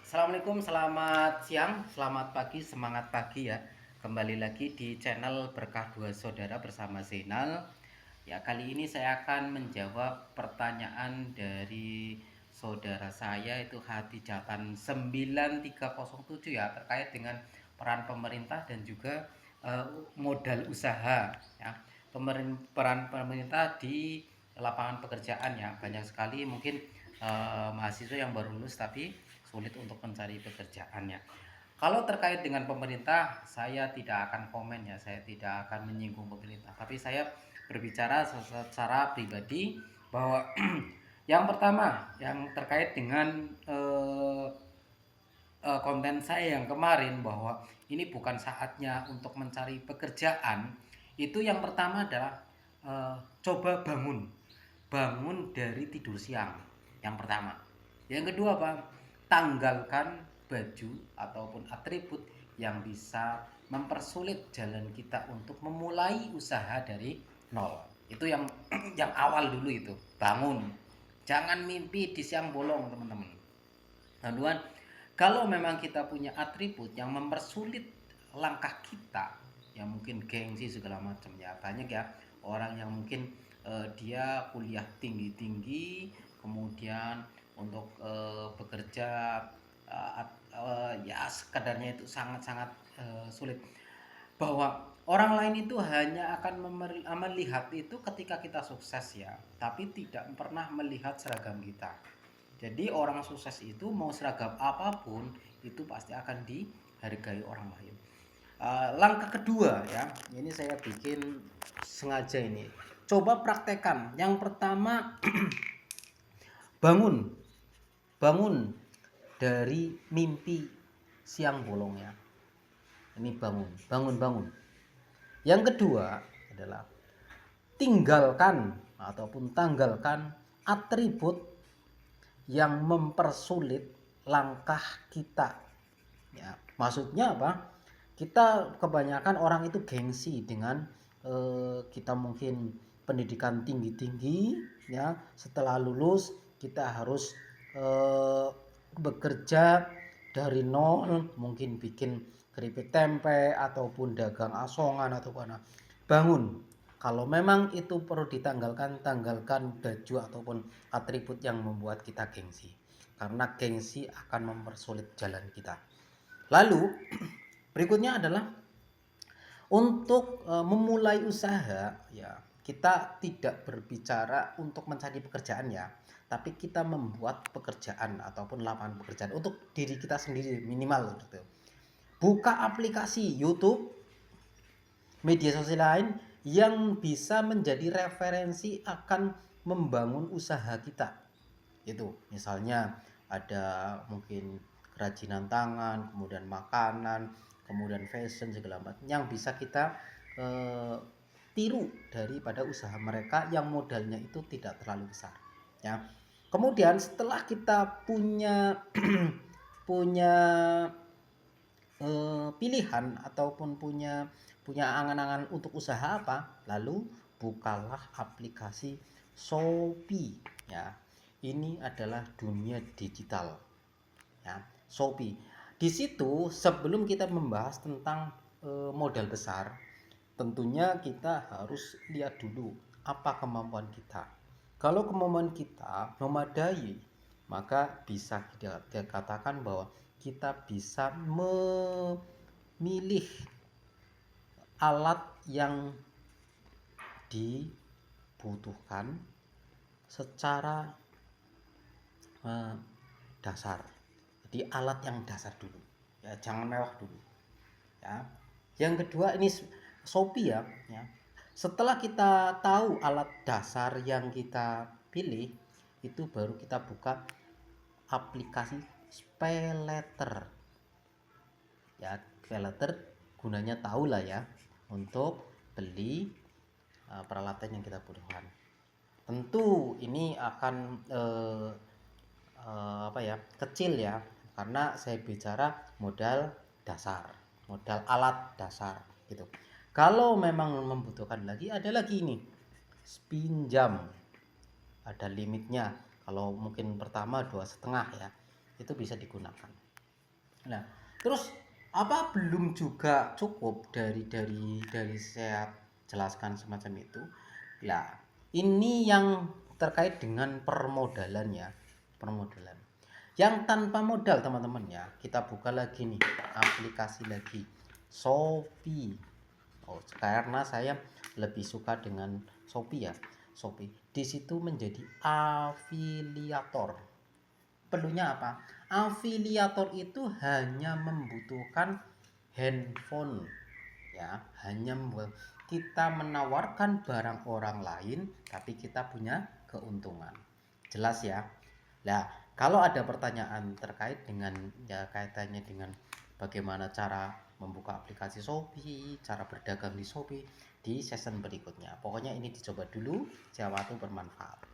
Assalamualaikum, selamat siang, selamat pagi, semangat pagi ya. Kembali lagi di channel Berkah Dua Saudara bersama Zainal. Ya, kali ini saya akan menjawab pertanyaan dari saudara saya itu Hatijatan 9307 ya, terkait dengan peran pemerintah dan juga modal usaha ya. Peran pemerintah di lapangan pekerjaan ya, banyak sekali mungkin mahasiswa yang baru lulus tapi sulit untuk mencari pekerjaan ya. Kalau terkait dengan pemerintah, saya tidak akan komen ya, saya tidak akan menyinggung pemerintah, tapi saya berbicara secara pribadi bahwa yang pertama yang terkait dengan konten saya yang kemarin bahwa ini bukan saatnya untuk mencari pekerjaan, itu yang pertama adalah coba bangun dari tidur siang, yang pertama. Yang kedua apa? Tanggalkan baju ataupun atribut yang bisa mempersulit jalan kita untuk memulai usaha dari nol. Itu yang yang awal dulu itu, bangun. Jangan mimpi di siang bolong, teman-teman. Kedua, kalau memang kita punya atribut yang mempersulit langkah kita, yang mungkin gengsi segala macam ya, banyak ya orang yang mungkin dia kuliah tinggi-tinggi, kemudian untuk bekerja ya sekadarnya itu sangat-sangat sulit, bahwa orang lain itu hanya akan melihat itu ketika kita sukses ya, tapi tidak pernah melihat seragam kita. Jadi orang sukses itu mau seragam apapun itu pasti akan dihargai orang lain. Langkah kedua ya, ini saya bikin sengaja ini. Coba praktekkan. Yang pertama, bangun, bangun dari mimpi siang bolong ya. Ini bangun, bangun, bangun. Yang kedua adalah tinggalkan ataupun tanggalkan atribut yang mempersulit langkah kita ya. Maksudnya apa? Kita kebanyakan orang itu gengsi dengan kita mungkin pendidikan tinggi-tinggi ya, setelah lulus kita harus bekerja dari nol, mungkin bikin keripik tempe ataupun dagang asongan atau mana. Bangun, kalau memang itu perlu ditanggalkan, tanggalkan baju ataupun atribut yang membuat kita gengsi. Karena gengsi akan mempersulit jalan kita. Lalu berikutnya adalah untuk memulai usaha ya, kita tidak berbicara untuk mencari pekerjaan ya, tapi kita membuat pekerjaan ataupun lapangan pekerjaan untuk diri kita sendiri minimal gitu. Buka aplikasi YouTube, media sosial lain yang bisa menjadi referensi akan membangun usaha kita. Itu misalnya ada mungkin kerajinan tangan, kemudian makanan, kemudian fashion segala macam yang bisa kita tiru daripada usaha mereka yang modalnya itu tidak terlalu besar ya. Kemudian setelah kita punya punya pilihan ataupun punya angan-angan untuk usaha apa, lalu bukalah aplikasi Shopee ya. Ini adalah dunia digital ya, Shopee. Di situ sebelum kita membahas tentang modal besar, tentunya kita harus lihat dulu apa kemampuan kita. Kalau kemampuan kita memadai, maka bisa dikatakan bahwa kita bisa memilih alat yang dibutuhkan secara dasar. Jadi alat yang dasar dulu ya, jangan mewah dulu ya. Yang kedua ini Shopee ya. Setelah kita tahu alat dasar yang kita pilih, itu baru kita buka aplikasi SpayLater ya. SpayLater gunanya tahu lah ya, untuk beli peralatan yang kita butuhkan. Tentu ini akan kecil ya, karena saya bicara modal dasar, modal alat dasar gitu. Kalau memang membutuhkan lagi, ada lagi ini pinjam, ada limitnya. Kalau mungkin pertama 2,5 ya, itu bisa digunakan. Nah, terus apa belum juga cukup dari saya jelaskan semacam itu. Lah, ini yang terkait dengan permodalan ya, permodalan. Yang tanpa modal teman-teman ya, kita buka lagi nih aplikasi lagi Shopee. Oh, karena saya lebih suka dengan Shopee ya. Shopee. Di situ menjadi afiliator. Perlunya apa? Afiliator itu hanya membutuhkan handphone ya, hanya kita menawarkan barang orang lain tapi kita punya keuntungan. Jelas ya? Nah, kalau ada pertanyaan terkait dengan ya kaitannya dengan bagaimana cara membuka aplikasi Shopee, cara berdagang di Shopee di season berikutnya. Pokoknya ini dicoba dulu, siapa tahu bermanfaat.